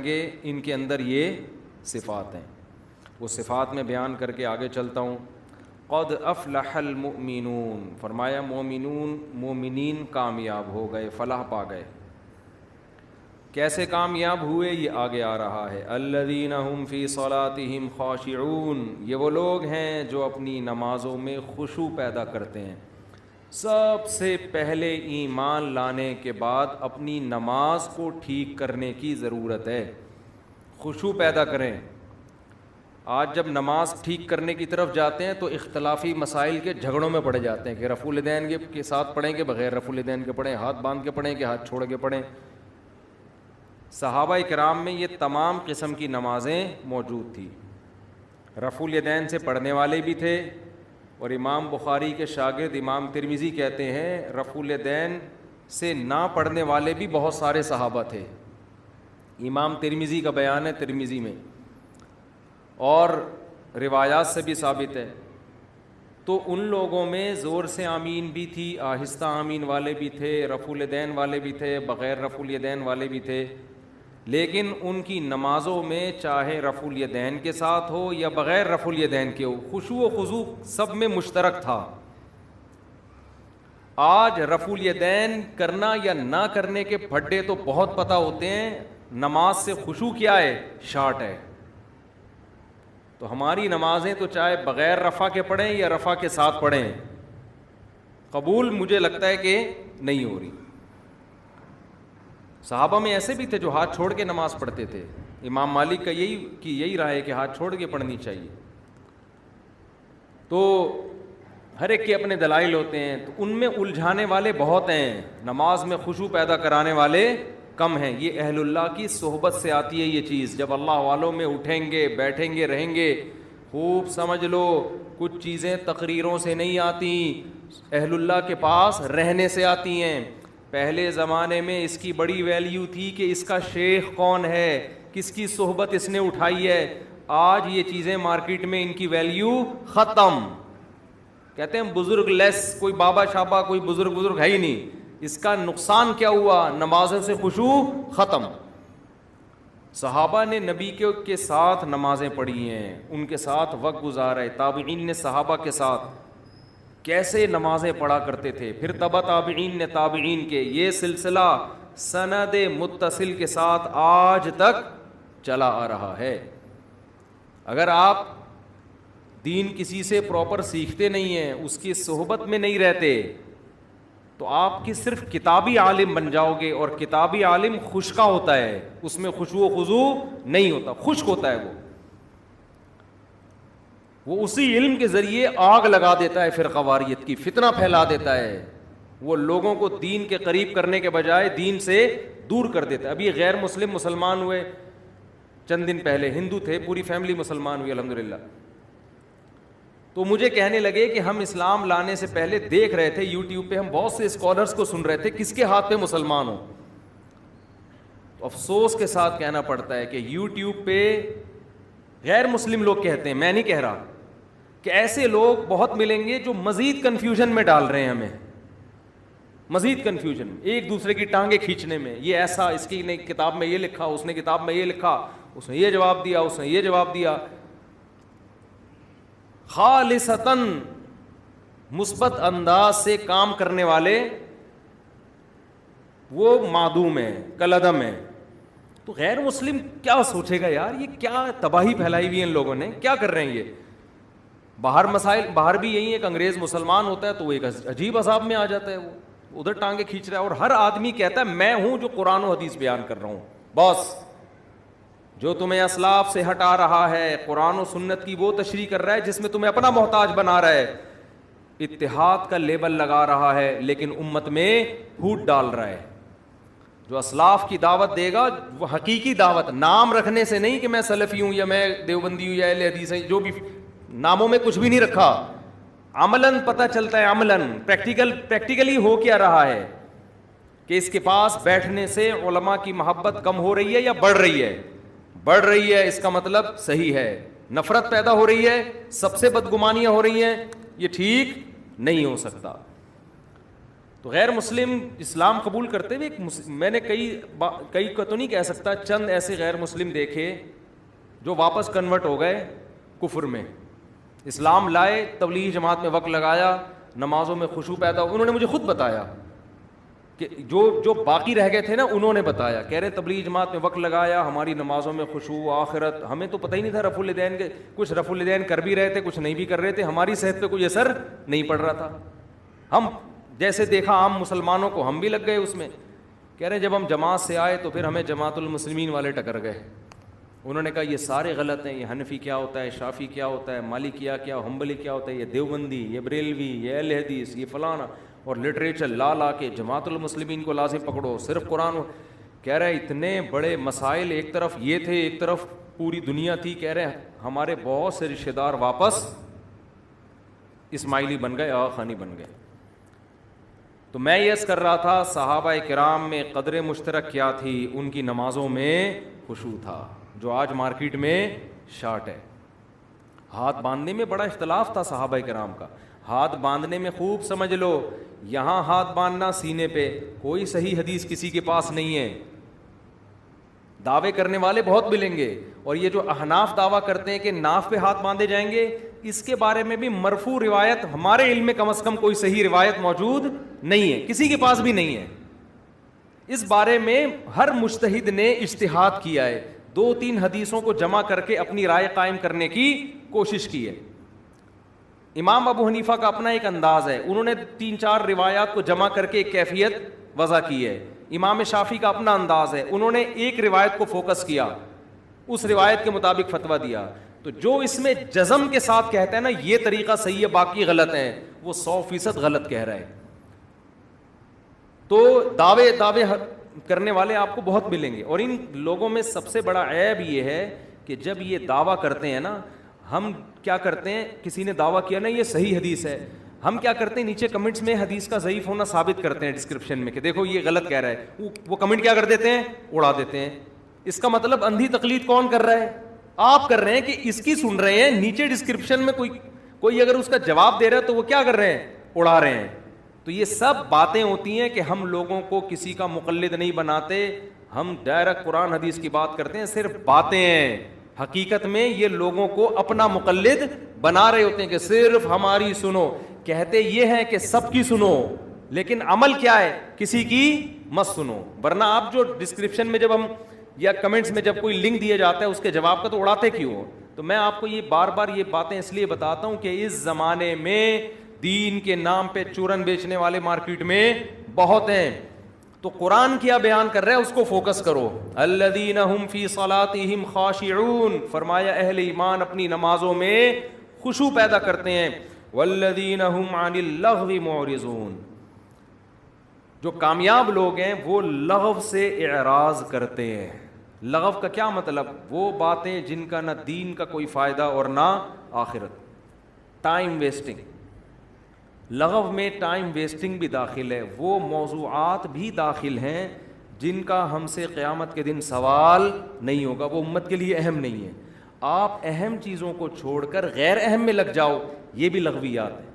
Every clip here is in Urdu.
کہ ان کے اندر یہ صفات ہیں. وہ صفات میں بیان کر کے آگے چلتا ہوں. قد افلح المؤمنون، فرمایا مومنین کامیاب ہو گئے، فلاح پا گئے. کیسے کامیاب ہوئے یہ آگے آ رہا ہے. الذین هم فی صلاتهم خاشعون، یہ وہ لوگ ہیں جو اپنی نمازوں میں خشوع پیدا کرتے ہیں. سب سے پہلے ایمان لانے کے بعد اپنی نماز کو ٹھیک کرنے کی ضرورت ہے. خشوع پیدا کریں. آج جب نماز ٹھیک کرنے کی طرف جاتے ہیں تو اختلافی مسائل کے جھگڑوں میں پڑے جاتے ہیں کہ رفع الیدین کے ساتھ پڑھیں کہ بغیر رفع الیدین کے پڑھیں، ہاتھ باندھ کے پڑھیں کہ ہاتھ چھوڑ کے پڑھیں. صحابہ کرام میں یہ تمام قسم کی نمازیں موجود تھی. رفع الیدین سے پڑھنے والے بھی تھے، اور امام بخاری کے شاگرد امام ترمذی کہتے ہیں رفع الیدین سے نہ پڑھنے والے بھی بہت سارے صحابہ تھے. امام ترمذی کا بیان ہے ترمذی میں، اور روایات سے بھی ثابت ہے. تو ان لوگوں میں زور سے آمین بھی تھی، آہستہ آمین والے بھی تھے، رفع الیدین والے بھی تھے، بغیر رفع الیدین والے بھی تھے. لیکن ان کی نمازوں میں چاہے رفع الیدین کے ساتھ ہو یا بغیر رفع الیدین کے ہو، خشوع و خضوع سب میں مشترک تھا. آج رفع الیدین کرنا یا نہ کرنے کے پھڈے تو بہت پتہ ہوتے ہیں، نماز سے خشوع کیا ہے؟ شارٹ ہے. تو ہماری نمازیں تو چاہے بغیر رفع کے پڑھیں یا رفع کے ساتھ پڑھیں، قبول مجھے لگتا ہے کہ نہیں ہو رہی. صحابہ میں ایسے بھی تھے جو ہاتھ چھوڑ کے نماز پڑھتے تھے. امام مالک کا یہی رائے ہے کہ ہاتھ چھوڑ کے پڑھنی چاہیے. تو ہر ایک کے اپنے دلائل ہوتے ہیں. تو ان میں الجھانے والے بہت ہیں، نماز میں خشوع پیدا کرانے والے کم ہیں. یہ اہل اللہ کی صحبت سے آتی ہے یہ چیز. جب اللہ والوں میں اٹھیں گے، بیٹھیں گے، رہیں گے، خوب سمجھ لو کچھ چیزیں تقریروں سے نہیں آتی، اہل اللہ کے پاس رہنے سے آتی ہیں. پہلے زمانے میں اس کی بڑی ویلیو تھی کہ اس کا شیخ کون ہے، کس کی صحبت اس نے اٹھائی ہے. آج یہ چیزیں مارکیٹ میں ان کی ویلیو ختم. کہتے ہیں بزرگ لیس، کوئی بابا شابا کوئی بزرگ ہے ہی نہیں. اس کا نقصان کیا ہوا؟ نمازوں سے خشوع ختم. صحابہ نے نبی کے ساتھ نمازیں پڑھی ہیں، ان کے ساتھ وقت گزارا ہے. تابعین نے صحابہ کے ساتھ کیسے نمازیں پڑھا کرتے تھے، پھر تبع تابعین نے تابعین کے. یہ سلسلہ سند متصل کے ساتھ آج تک چلا آ رہا ہے. اگر آپ دین کسی سے پراپر سیکھتے نہیں ہیں، اس کی صحبت میں نہیں رہتے، تو آپ کی صرف کتابی عالم بن جاؤ گے. اور کتابی عالم خشکا ہوتا ہے، اس میں خشوع و خضوع نہیں ہوتا، خشک ہوتا ہے. وہ اسی علم کے ذریعے آگ لگا دیتا ہے فرقہ واریت کی، فتنہ پھیلا دیتا ہے. وہ لوگوں کو دین کے قریب کرنے کے بجائے دین سے دور کر دیتا ہے. ابھی غیر مسلم مسلمان ہوئے چند دن پہلے، ہندو تھے، پوری فیملی مسلمان ہوئی الحمدللہ. تو مجھے کہنے لگے کہ ہم اسلام لانے سے پہلے دیکھ رہے تھے یوٹیوب پہ، ہم بہت سے اسکالرز کو سن رہے تھے کس کے ہاتھ پہ مسلمان ہو. افسوس کے ساتھ کہنا پڑتا ہے کہ یوٹیوب پہ غیر مسلم لوگ کہتے ہیں، میں نہیں کہہ رہا، کہ ایسے لوگ بہت ملیں گے جو مزید کنفیوژن میں ڈال رہے ہیں ہمیں، مزید کنفیوژن، ایک دوسرے کی ٹانگیں کھینچنے میں. یہ ایسا، اس کی نے کتاب میں یہ لکھا، اس نے کتاب میں یہ لکھا، اس نے یہ جواب دیا، اس نے یہ جواب دیا. خالصتاً مثبت انداز سے کام کرنے والے وہ معدوم ہیں، کالعدم ہیں. تو غیر مسلم کیا سوچے گا یار، یہ کیا تباہی پھیلائی ہوئی ہے ان لوگوں نے، کیا کر رہے ہیں یہ. باہر مسائل، باہر بھی یہی ہے کہ انگریز مسلمان ہوتا ہے تو وہ ایک عجیب عذاب میں آ جاتا ہے، وہ ادھر ٹانگیں کھینچ رہا ہے. اور ہر آدمی کہتا ہے میں ہوں جو قرآن و حدیث بیان کر رہا ہوں. بس جو تمہیں اسلاف سے ہٹا رہا ہے، قرآن و سنت کی وہ تشریح کر رہا ہے جس میں تمہیں اپنا محتاج بنا رہا ہے، اتحاد کا لیبل لگا رہا ہے، لیکن امت میں پھوٹ ڈال رہا ہے. جو اسلاف کی دعوت دے گا وہ حقیقی دعوت، نام رکھنے سے نہیں کہ میں سلفی ہوں یا میں دیوبندی ہوں یا اہل حدیث ہوں، جو بھی ناموں میں کچھ بھی نہیں رکھا. عملاً پتہ چلتا ہے، عملاً پریکٹیکلی ہو کیا رہا ہے کہ اس کے پاس بیٹھنے سے علماء کی محبت کم ہو رہی ہے یا بڑھ رہی ہے. بڑھ رہی ہے، اس کا مطلب صحیح ہے. نفرت پیدا ہو رہی ہے، سب سے بدگمانیاں ہو رہی ہیں، یہ ٹھیک نہیں ہو سکتا. تو غیر مسلم اسلام قبول کرتے ہوئے میں نے کئی کو تو نہیں کہہ سکتا، چند ایسے غیر مسلم دیکھے جو واپس کنورٹ ہو گئے کفر میں، اسلام لائے، تبلیغ جماعت میں وقت لگایا، نمازوں میں خشوع پیدا ہو. انہوں نے مجھے خود بتایا کہ جو باقی رہ گئے تھے نا، انہوں نے بتایا، کہہ رہے تبلیغ جماعت میں وقت لگایا، ہماری نمازوں میں خشوع، آخرت، ہمیں تو پتہ ہی نہیں تھا رفع الیدین کے، کچھ رفع الیدین کر بھی رہے تھے، کچھ نہیں بھی کر رہے تھے، ہماری صحت پہ کوئی اثر نہیں پڑ رہا تھا. ہم جیسے دیکھا عام مسلمانوں کو، ہم بھی لگ گئے اس میں. کہہ رہے جب ہم جماعت سے آئے تو پھر ہمیں جماعت المسلمین والے ٹکر گئے. انہوں نے کہا یہ سارے غلط ہیں، یہ حنفی کیا ہوتا ہے، شافی کیا ہوتا ہے، مالکیہ کیا، حنبلی کیا ہوتا ہے، یہ دیوبندی، یہ بریلوی، یہ اہل حدیث، یہ فلانا، اور لٹریچر لا کے جماعت المسلمین کو لازم پکڑو، صرف قرآن. کہہ رہے اتنے بڑے مسائل، ایک طرف یہ تھے، ایک طرف پوری دنیا تھی. کہہ رہے ہمارے بہت سے رشتہ دار واپس اسماعیلی بن گئے، آغا خانی بن گئے. تو میں یہ عرض کر رہا تھا صحابہ کرام میں قدر مشترک کیا تھی؟ ان کی نمازوں میں خشوع تھا، جو آج مارکیٹ میں شارٹ ہے. ہاتھ باندھنے میں بڑا اختلاف تھا صحابہ کرام کا. ہاتھ باندھنے میں خوب سمجھ لو، یہاں ہاتھ باندھنا سینے پہ، کوئی صحیح حدیث کسی کے پاس نہیں ہے. دعوے کرنے والے بہت ملیں گے، اور یہ جو احناف دعویٰ کرتے ہیں کہ ناف پہ ہاتھ باندھے جائیں گے، اس کے بارے میں بھی مرفوع روایت ہمارے علم میں کم از کم کوئی صحیح روایت موجود نہیں ہے، کسی کے پاس بھی نہیں ہے. اس بارے میں ہر مجتہد نے اجتہاد کیا ہے، 2-3 حدیثوں کو جمع کر کے اپنی رائے قائم کرنے کی کوشش کی ہے. امام ابو حنیفہ کا اپنا ایک انداز ہے، انہوں نے 3-4 روایات کو جمع کر کے ایک کیفیت وضع کی ہے. امام شافعی کا اپنا انداز ہے، انہوں نے ایک روایت کو فوکس کیا، اس روایت کے مطابق فتویٰ دیا. تو جو اس میں جزم کے ساتھ کہتا ہے نا یہ طریقہ صحیح ہے باقی غلط ہیں، وہ 100% غلط کہہ رہا ہے. تو دعوے کرنے والے آپ کو بہت ملیں گے، اور ان لوگوں میں سب سے بڑا عیب یہ ہے کہ جب یہ دعویٰ کرتے ہیں نا، ہم کیا کرتے ہیں، کسی نے دعویٰ کیا نا یہ صحیح حدیث ہے، ہم کیا کرتے ہیں نیچے کمنٹس میں حدیث کا ضعیف ہونا ثابت کرتے ہیں ڈسکرپشن میں کہ دیکھو یہ غلط کہہ رہا ہے. وہ کمنٹ کیا کر دیتے ہیں، اڑا دیتے ہیں. اس کا مطلب اندھی تقلید کون کر رہا ہے؟ آپ کر رہے ہیں کہ اس کی سن رہے ہیں، نیچے ڈسکرپشن میں کوئی اگر اس کا جواب دے رہا ہے تو وہ کیا کر رہے ہیں، اڑا رہے ہیں. تو یہ سب باتیں ہوتی ہیں کہ ہم لوگوں کو کسی کا مقلد نہیں بناتے، ہم ڈائریکٹ قرآن حدیث کی بات کرتے ہیں، صرف باتیں ہیں. حقیقت میں یہ لوگوں کو اپنا مقلد بنا رہے ہوتے ہیں کہ صرف ہماری سنو. کہتے یہ ہیں کہ سب کی سنو، لیکن عمل کیا ہے، کسی کی مت سنو. ورنہ آپ جو ڈسکرپشن میں جب ہم یا کمنٹس میں جب کوئی لنک دیا جاتا ہے اس کے جواب کا تو اڑاتے کیوں ہو؟ تو میں آپ کو یہ بار بار یہ باتیں اس لیے بتاتا ہوں کہ اس زمانے میں دین کے نام پہ چورن بیچنے والے مارکیٹ میں بہت ہیں. تو قرآن کیا بیان کر رہا ہے اس کو فوکس کرو. الذین هم فی صلاتہم خاشعون، فرمایا اہل ایمان اپنی نمازوں میں خشوع پیدا کرتے ہیں. والذین هم عن اللغو معرضون، جو کامیاب لوگ ہیں وہ لغو سے اعراض کرتے ہیں. لغو کا کیا مطلب؟ وہ باتیں جن کا نہ دین کا کوئی فائدہ اور نہ آخرت. ٹائم ویسٹنگ، لغو میں ٹائم ویسٹنگ بھی داخل ہے، وہ موضوعات بھی داخل ہیں جن کا ہم سے قیامت کے دن سوال نہیں ہوگا، وہ امت کے لیے اہم نہیں ہے. آپ اہم چیزوں کو چھوڑ کر غیر اہم میں لگ جاؤ، یہ بھی لغویات ہیں.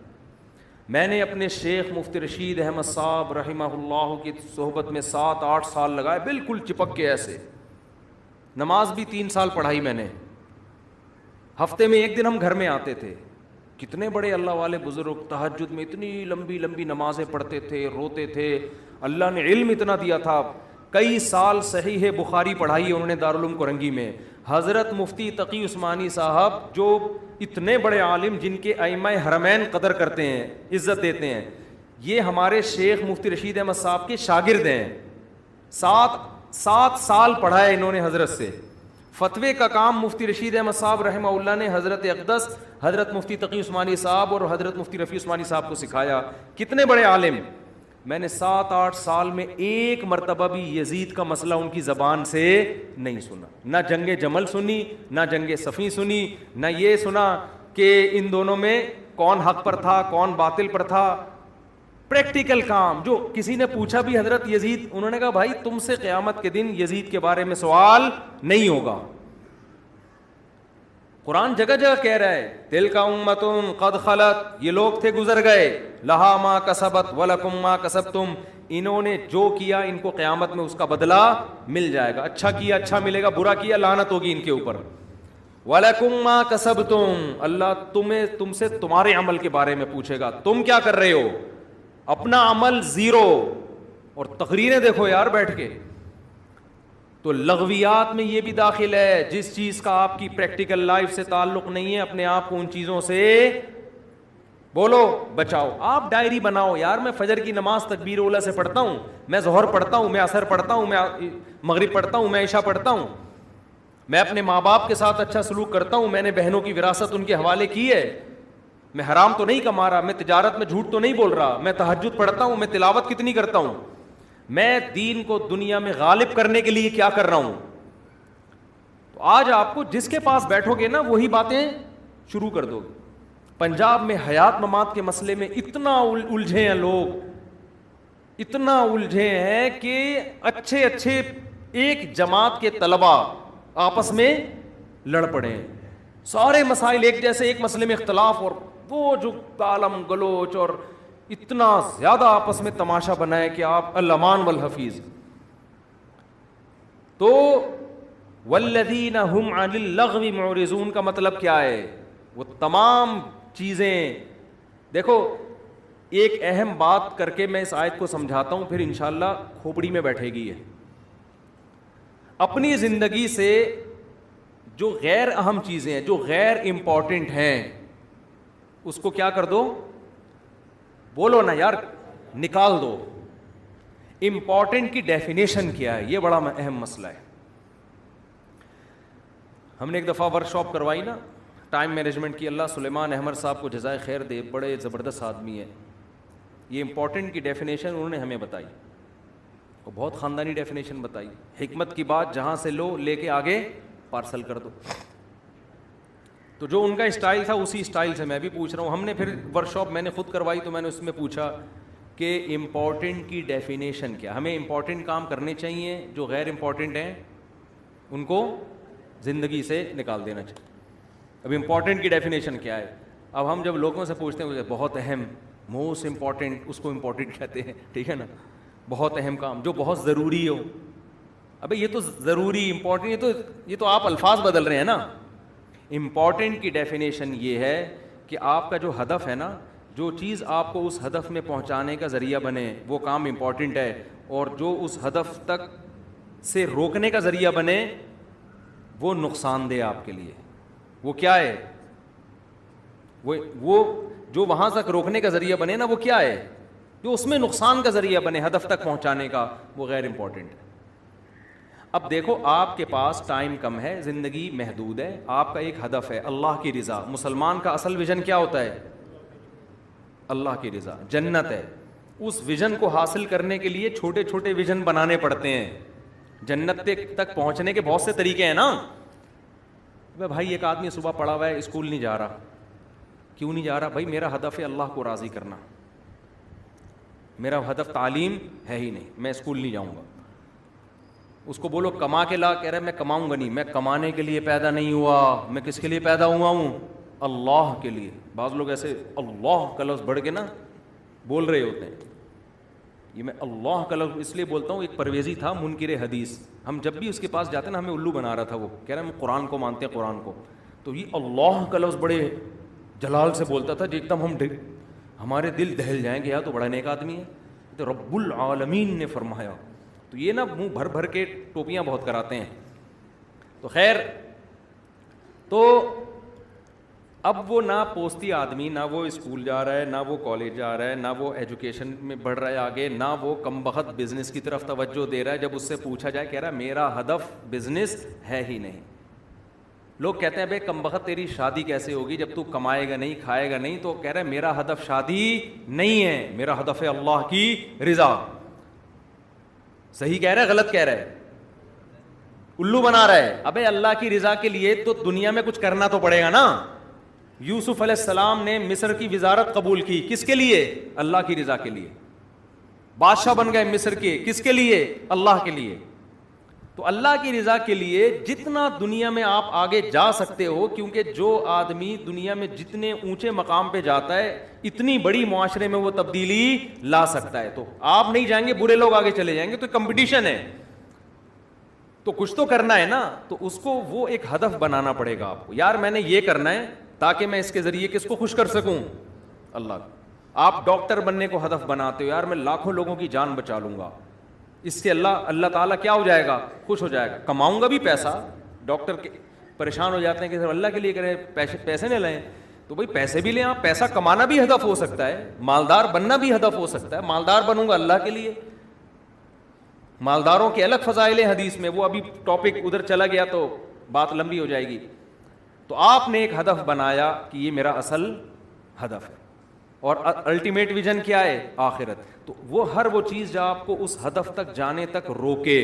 میں نے اپنے شیخ مفتی رشید احمد صاحب رحمہ اللہ کی صحبت میں 7-8 سال لگائے، بالکل چپک کے ایسے. نماز بھی 3 سال پڑھائی میں نے، ہفتے میں 1 دن ہم گھر میں آتے تھے. کتنے بڑے اللہ والے بزرگ تہجد میں اتنی لمبی لمبی نمازیں پڑھتے تھے، روتے تھے. اللہ نے علم اتنا دیا تھا. کئی سال صحیح بخاری پڑھائی انہوں نے دارالعلوم کرنگی میں. حضرت مفتی تقی عثمانی صاحب جو اتنے بڑے عالم جن کے ائمہ حرمین قدر کرتے ہیں، عزت دیتے ہیں، یہ ہمارے شیخ مفتی رشید احمد صاحب کے شاگرد ہیں. 7 سال پڑھا ہے انہوں نے حضرت سے. فتوے کا کام مفتی رشید احمد صاحب رحمہ اللہ نے حضرت اقدس، حضرت مفتی تقی عثمانی صاحب اور حضرت مفتی رفیع عثمانی صاحب کو سکھایا. کتنے بڑے عالم. میں نے 7-8 سال میں ایک مرتبہ بھی یزید کا مسئلہ ان کی زبان سے نہیں سنا. نہ جنگ جمل سنی، نہ جنگ صفین سنی، نہ یہ سنا کہ ان دونوں میں کون حق پر تھا کون باطل پر تھا. پریکٹیکل کام. جو کسی نے پوچھا بھی حضرت یزید، انہوں نے کہا بھائی تم سے قیامت کے دن یزید کے بارے میں سوال نہیں ہوگا. قرآن جگہ جگہ کہہ رہا ہے تلک امۃ قد خلت، یہ لوگ تھے گزر گئے، لہا ما کسبت ولکم ما کسبتم، انہوں نے جو کیا ان کو قیامت میں اس کا بدلہ مل جائے گا، اچھا کیا اچھا ملے گا، برا کیا لعنت ہوگی ان کے اوپر. وَلَكُمْ مَا كَسَبْتُمْ، اللہ تم سے تمہارے عمل کے بارے میں پوچھے گا، تم کیا کر رہے ہو، اپنا عمل زیرو. اور تقریریں دیکھو یار بیٹھ کے. تو لغویات میں یہ بھی داخل ہے، جس چیز کا آپ کی پریکٹیکل لائف سے تعلق نہیں ہے اپنے آپ کو ان چیزوں سے بولو بچاؤ. آپ ڈائری بناؤ یار، میں فجر کی نماز تکبیر اولا سے پڑھتا ہوں، میں ظہر پڑھتا ہوں، میں عصر پڑھتا ہوں، میں مغرب پڑھتا ہوں، میں عشاء پڑھتا ہوں، میں اپنے ماں باپ کے ساتھ اچھا سلوک کرتا ہوں، میں نے بہنوں کی وراثت ان کے حوالے کی ہے، میں حرام تو نہیں کما رہا، میں تجارت میں جھوٹ تو نہیں بول رہا، میں تہجد پڑھتا ہوں، میں تلاوت کتنی کرتا ہوں، میں دین کو دنیا میں غالب کرنے کے لیے کیا کر رہا ہوں. تو آج آپ کو جس کے پاس بیٹھو گے نا وہی باتیں شروع کر دو گے. پنجاب میں حیات ممات کے مسئلے میں اتنا الجھے ہیں لوگ، اتنا الجھے ہیں کہ اچھے اچھے ایک جماعت کے طلباء آپس میں لڑ پڑے ہیں. سارے مسائل ایک جیسے، ایک مسئلے میں اختلاف، اور وہ جو کالم گلوچ اور اتنا زیادہ آپس میں تماشا بنائے کہ آپ الامان والحفیظ. تو والذین هم عن اللغو معرضون کا مطلب کیا ہے؟ وہ تمام چیزیں دیکھو. ایک اہم بات کر کے میں اس آیت کو سمجھاتا ہوں، پھر انشاءاللہ کھوپڑی میں بیٹھے گی. ہے اپنی زندگی سے جو غیر اہم چیزیں ہیں، جو غیر امپورٹنٹ ہیں، اس کو کیا کر دو، بولو نا یار، نکال دو. امپورٹنٹ کی ڈیفینیشن کیا ہے، یہ بڑا اہم مسئلہ ہے. ہم نے ایک دفعہ ورک شاپ کروائی نا ٹائم مینجمنٹ کی، اللہ سلیمان احمد صاحب کو جزائے خیر دے، بڑے زبردست آدمی ہیں. یہ امپورٹنٹ کی ڈیفینیشن انہوں نے ہمیں بتائی، اور بہت خاندانی ڈیفینیشن بتائی. حکمت کی بات جہاں سے لو لے کے آگے پارسل کر دو. تو جو ان کا اسٹائل تھا اسی اسٹائل سے میں بھی پوچھ رہا ہوں. ہم نے پھر ورک شاپ میں نے خود کروائی تو میں نے اس میں پوچھا کہ امپورٹنٹ کی ڈیفینیشن کیا. ہمیں امپورٹنٹ کام کرنے چاہیے، جو غیر امپورٹنٹ ہیں ان کو زندگی سے نکال دینا چاہیے. اب امپورٹنٹ کی ڈیفینیشن کیا ہے؟ اب ہم جب لوگوں سے پوچھتے ہیں بہت اہم، موسٹ امپورٹنٹ، اس کو امپورٹنٹ کہتے ہیں، ٹھیک ہے نا. بہت اہم کام جو بہت ضروری ہو. ابھی یہ تو ضروری امپورٹنٹ، یہ تو آپ الفاظ بدل رہے ہیں نا. امپورٹنٹ کی ڈیفینیشن یہ ہے کہ آپ کا جو ہدف ہے نا، جو چیز آپ کو اس ہدف میں پہنچانے کا ذریعہ بنے وہ کام امپورٹنٹ ہے، اور جو اس ہدف تک سے روکنے کا ذریعہ بنے وہ نقصان دہ آپ کے لیے. وہ کیا ہے؟ وہ جو وہاں تک روکنے کا ذریعہ بنے نا وہ کیا ہے؟ جو اس میں نقصان کا ذریعہ بنے ہدف تک پہنچانے کا، وہ غیر امپورٹنٹ ہے. اب دیکھو آپ کے پاس ٹائم کم ہے، زندگی محدود ہے، آپ کا ایک ہدف ہے اللہ کی رضا. مسلمان کا اصل ویژن کیا ہوتا ہے؟ اللہ کی رضا، جنت ہے. اس ویژن کو حاصل کرنے کے لیے چھوٹے چھوٹے ویژن بنانے پڑتے ہیں. جنت تک پہنچنے کے بہت سے طریقے ہیں نا. بھائی ایک آدمی صبح پڑھا ہوا ہے، اسکول نہیں جا رہا. کیوں نہیں جا رہا؟ بھائی میرا ہدف ہے اللہ کو راضی کرنا، میرا ہدف تعلیم ہے ہی نہیں، میں اسکول نہیں جاؤں گا. اس کو بولو کما کے لا، کہہ رہا ہے میں کماؤں گا نہیں. میں کمانے کے لیے پیدا نہیں ہوا، میں کس کے لیے پیدا ہوا ہوں؟ اللہ کے لیے. بعض لوگ ایسے اللہ کا لفظ بڑھ کے نا بول رہے ہوتے ہیں. یہ میں اللہ کا لفظ اس لیے بولتا ہوں، ایک پرویزی تھا منکر حدیث، ہم جب بھی اس کے پاس جاتے نا ہمیں الو بنا رہا تھا. وہ کہہ رہا ہے ہم قرآن کو مانتے ہیں، قرآن کو. تو یہ اللہ کا لفظ بڑے جلال سے بولتا تھا جو ایک دم ہمارے دل دہل جائیں گے، یا تو بڑا نیک آدمی ہے. تو رب العالمین نے فرمایا. تو یہ نا منہ بھر بھر کے ٹوپیاں بہت کراتے ہیں. تو خیر، تو اب وہ نہ پوستی آدمی، نہ وہ اسکول جا رہا ہے، نہ وہ کالج جا رہا ہے، نہ وہ ایجوکیشن میں بڑھ رہا ہے آگے، نہ وہ کم بخت بزنس کی طرف توجہ دے رہا ہے. جب اس سے پوچھا جائے کہہ رہا ہے میرا ہدف بزنس ہے ہی نہیں. لوگ کہتے ہیں بھائی کم بخت تیری شادی کیسے ہوگی جب تو کمائے گا نہیں، کھائے گا نہیں. تو کہہ رہا ہے میرا ہدف شادی نہیں ہے، میرا ہدف ہے اللہ کی رضا. صحیح کہہ رہا ہے غلط کہہ رہا ہے؟ الو بنا رہا ہے. ابے اللہ کی رضا کے لیے تو دنیا میں کچھ کرنا تو پڑے گا نا. یوسف علیہ السلام نے مصر کی وزارت قبول کی، کس کے لیے؟ اللہ کی رضا کے لیے. بادشاہ بن گئے مصر کے، کس کے لیے؟ اللہ کے لیے. تو اللہ کی رضا کے لیے جتنا دنیا میں آپ آگے جا سکتے ہو, کیونکہ جو آدمی دنیا میں جتنے اونچے مقام پہ جاتا ہے اتنی بڑی معاشرے میں وہ تبدیلی لا سکتا ہے. تو آپ نہیں جائیں گے, برے لوگ آگے چلے جائیں گے, تو کمپٹیشن ہے, تو کچھ تو کرنا ہے نا. تو اس کو وہ ایک ہدف بنانا پڑے گا آپ کو, یار میں نے یہ کرنا ہے تاکہ میں اس کے ذریعے کس کو خوش کر سکوں, اللہ. آپ ڈاکٹر بننے کو ہدف بناتے ہو, یار میں لاکھوں لوگوں کی جان بچا لوں گا, اس سے اللہ تعالیٰ کیا ہو جائے گا, خوش ہو جائے گا. کماؤں گا بھی پیسہ. ڈاکٹر کے پریشان ہو جاتے ہیں کہ صرف اللہ کے لیے کریں, پیسے نہ لیں. تو بھائی پیسے بھی لیں آپ, پیسہ کمانا بھی ہدف ہو سکتا ہے, مالدار بننا بھی ہدف ہو سکتا ہے. مالدار بنوں گا اللہ کے لیے. مالداروں کے الگ فضائل حدیث میں, وہ ابھی ٹاپک ادھر چلا گیا تو بات لمبی ہو جائے گی. تو آپ نے ایک ہدف بنایا کہ یہ میرا اصل ہدف ہے, اور الٹیمیٹ ویژن کیا ہے, آخرت. تو وہ چیز جو آپ کو اس ہدف تک جانے تک روکے,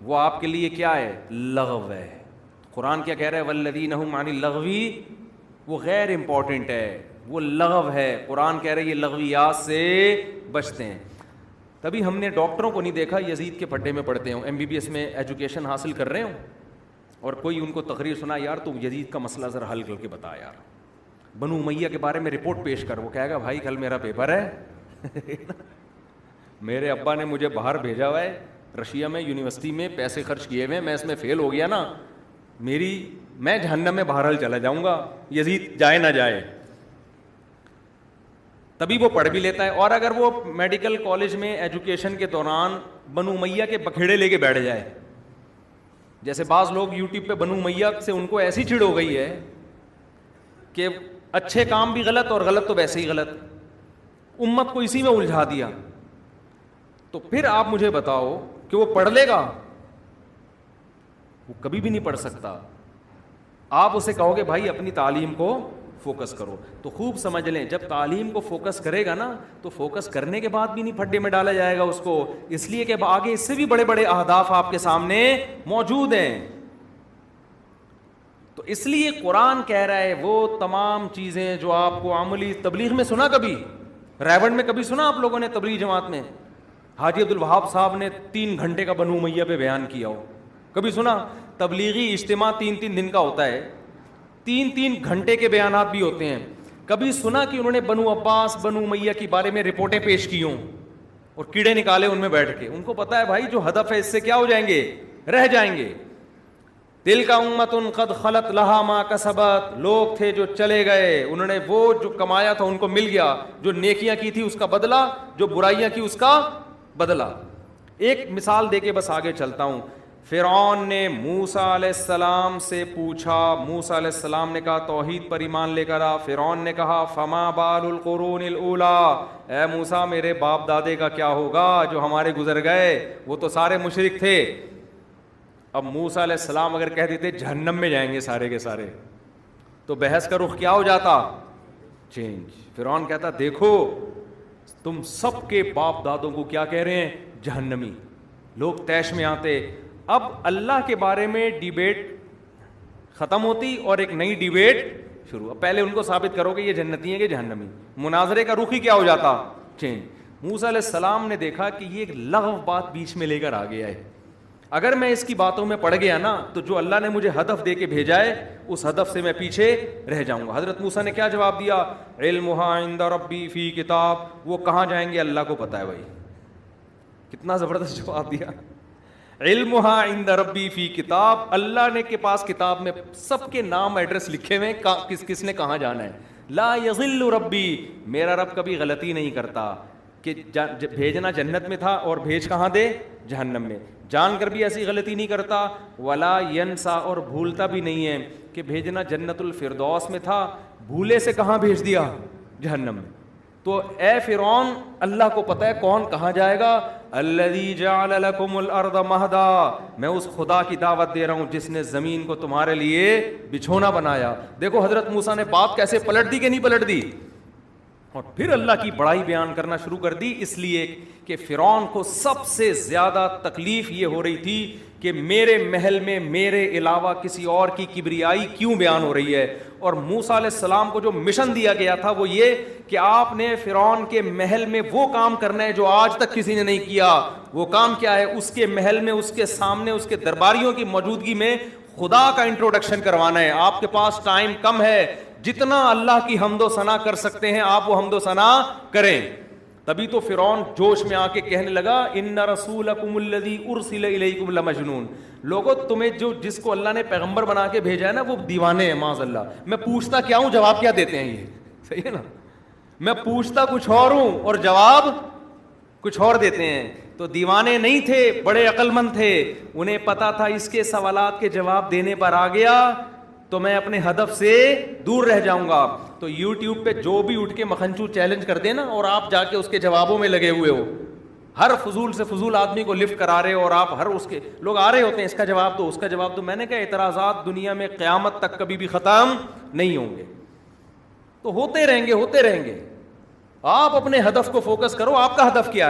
وہ آپ کے لیے کیا ہے, لغو ہے. قرآن کیا کہہ رہا ہے, والذین هم عن اللغو, وہ غیر امپورٹنٹ ہے, وہ لغو ہے. قرآن کہہ رہا ہے یہ لغویات سے بچتے ہیں. تبھی ہم نے ڈاکٹروں کو نہیں دیکھا یزید کے پھڈے میں پڑھتے ہوں, MBBS میں ایجوکیشن حاصل کر رہے ہوں, اور کوئی ان کو تقریر سنا, یار تو یزید کا مسئلہ ذرا حل کر کے بتا, یار بنو امیہ کے بارے میں رپورٹ پیش کر. وہ کہے گا بھائی کل میرا پیپر ہے, میرے ابا نے مجھے باہر بھیجا ہوا ہے رشیا میں, یونیورسٹی میں پیسے خرچ کیے ہوئے, میں اس میں فیل ہو گیا نا, میں جہنم میں بہرحال چلا جاؤں گا, یزید جائے نہ جائے. تبھی وہ پڑھ بھی لیتا ہے. اور اگر وہ میڈیکل کالج میں ایجوکیشن کے دوران بنو امیہ کے بکھیڑے لے کے بیٹھ جائے, جیسے بعض لوگ یوٹیوب پہ بنو امیہ سے ان کو ایسی چڑ ہو گئی ہے کہ اچھے کام بھی غلط اور غلط تو ویسے ہی غلط, امت کو اسی میں الجھا دیا. تو پھر آپ مجھے بتاؤ کہ وہ پڑھ لے گا؟ وہ کبھی بھی نہیں پڑھ سکتا. آپ اسے کہو گے بھائی اپنی تعلیم کو فوکس کرو, تو خوب سمجھ لیں جب تعلیم کو فوکس کرے گا نا, تو فوکس کرنے کے بعد بھی نہیں پھڈے میں ڈالا جائے گا اس کو, اس لیے کہ آگے اس سے بھی بڑے بڑے اہداف آپ کے سامنے موجود ہیں. تو اس لیے قرآن کہہ رہا ہے وہ تمام چیزیں جو آپ کو عملی تبلیغ میں سنا, کبھی ریونڈ میں کبھی سنا آپ لوگوں نے, تبلیغ جماعت میں حاجی عبدالوہاب صاحب نے 3 گھنٹے کا بنو امیہ پہ بیان کیا ہو, کبھی سنا؟ تبلیغی اجتماع 3 دن کا ہوتا ہے, 3 گھنٹے کے بیانات بھی ہوتے ہیں. کبھی سنا کہ انہوں نے بنو عباس بنو امیہ کے بارے میں رپورٹیں پیش کی ہوں اور کیڑے نکالے ان میں بیٹھ کے؟ ان کو پتا ہے بھائی جو ہدف ہے اس سے کیا ہو جائیں گے, رہ جائیں گے. تلک امۃ قد خلت لہا ما کسبت, لوگ تھے جو چلے گئے, انہوں نے وہ جو کمایا تھا ان کو مل گیا, جو نیکیاں کی تھی اس کا بدلہ, جو برائیاں کی اس کا بدلہ. ایک مثال دے کے بس آگے چلتا ہوں. فرعون نے موسیٰ علیہ السلام سے پوچھا, موسیٰ علیہ السلام نے کہا توحید پر ایمان لے کر آ. فرعون نے کہا فما بال القرون الاولیٰ, اے موسیٰ میرے باپ دادے کا کیا ہوگا جو ہمارے گزر گئے, وہ تو سارے مشرک تھے. اب موسیٰ علیہ السلام اگر کہہ دیتے جہنم میں جائیں گے سارے کے سارے, تو بحث کا رخ کیا ہو جاتا, چینج. فرعون کہتا دیکھو تم سب کے باپ دادوں کو کیا کہہ رہے ہیں, جہنمی. لوگ طیش میں آتے. اب اللہ کے بارے میں ڈیبیٹ ختم ہوتی اور ایک نئی ڈیبیٹ شروع. اب پہلے ان کو ثابت کرو کہ یہ جنتی ہیں کہ جہنمی, مناظرے کا رخ ہی کیا ہو جاتا, چینج. موسیٰ علیہ السلام نے دیکھا کہ یہ ایک لغو بات بیچ میں لے کر آ گیا ہے, اگر میں اس کی باتوں میں پڑ گیا نا تو جو اللہ نے مجھے ہدف دے کے بھیجا ہے اس ہدف سے میں پیچھے رہ جاؤں گا. حضرت موسیٰ نے کیا جواب دیا, علمھا عند ربی فی کتاب, وہ کہاں جائیں گے اللہ کو پتہ ہے. بھائی کتنا زبردست جواب دیا, علمھا عند ربی فی کتاب, اللہ نے کے پاس کتاب میں سب کے نام ایڈریس لکھے ہوئے, کس کس نے کہاں جانا ہے. لا یضل ربی, میرا رب کبھی غلطی نہیں کرتا کہ بھیجنا جنت میں تھا اور بھیج کہاں دے, جہنم میں. جان کر بھی ایسی غلطی نہیں کرتا. ولا ینسا, اور بھولتا بھی نہیں ہے کہ بھیجنا جنت الفردوس میں تھا, بھولے سے کہاں بھیج دیا, جہنم میں. تو اے فرعون اللہ کو پتہ ہے کون کہاں جائے گا. الذی جعل لکم الارض مہدا, میں اس خدا کی دعوت دے رہا ہوں جس نے زمین کو تمہارے لیے بچھونا بنایا. دیکھو حضرت موسیٰ نے بات کیسے پلٹ دی کہ نہیں پلٹ دی, اور پھر اللہ کی بڑائی بیان کرنا شروع کر دی. اس لیے کہ فرعون کو سب سے زیادہ تکلیف یہ ہو رہی تھی کہ میرے محل میں میرے علاوہ کسی اور کی کبریائی کیوں بیان ہو رہی ہے. اور موسیٰ علیہ السلام کو جو مشن دیا گیا تھا وہ یہ کہ آپ نے فرعون کے محل میں وہ کام کرنا ہے جو آج تک کسی نے نہیں کیا. وہ کام کیا ہے؟ اس کے محل میں، اس کے سامنے، اس کے درباریوں کی موجودگی میں خدا کا انٹروڈکشن کروانا ہے. آپ کے پاس ٹائم کم ہے، جتنا اللہ کی حمد و ثنا کر سکتے ہیں آپ وہ حمد و ثنا کریں. تبھی تو فرعون جوش میں آ کے کہنے لگا ان رسولکم الذی ارسل الیکم لمجنون. لوگوں تمہیں جس کو اللہ نے پیغمبر بنا کے بھیجا ہے نا وہ دیوانے ہیں معاذ اللہ. میں پوچھتا کیا ہوں، جواب کیا دیتے ہیں یہ؟ صحیح ہے نا؟ میں پوچھتا کچھ اور ہوں اور جواب کچھ اور دیتے ہیں. تو دیوانے نہیں تھے، بڑے عقل مند تھے. انہیں پتا تھا اس کے سوالات کے جواب دینے پر آ گیا تو میں اپنے ہدف سے دور رہ جاؤں گا. تو یوٹیوب پہ جو بھی اٹھ کے مکھنچو چیلنج کر دے نا اور آپ جا کے اس کے جوابوں میں لگے ہوئے ہو، ہر فضول سے فضول آدمی کو لفٹ کرا رہے ہو اور آپ ہر اس کے لوگ آ رہے ہوتے ہیں اس کا جواب دو، اس کا جواب دو. میں نے کہا اعتراضات دنیا میں قیامت تک کبھی بھی ختم نہیں ہوں گے. تو ہوتے رہیں گے. آپ اپنے ہدف کو فوکس کرو. آپ کا ہدف کیا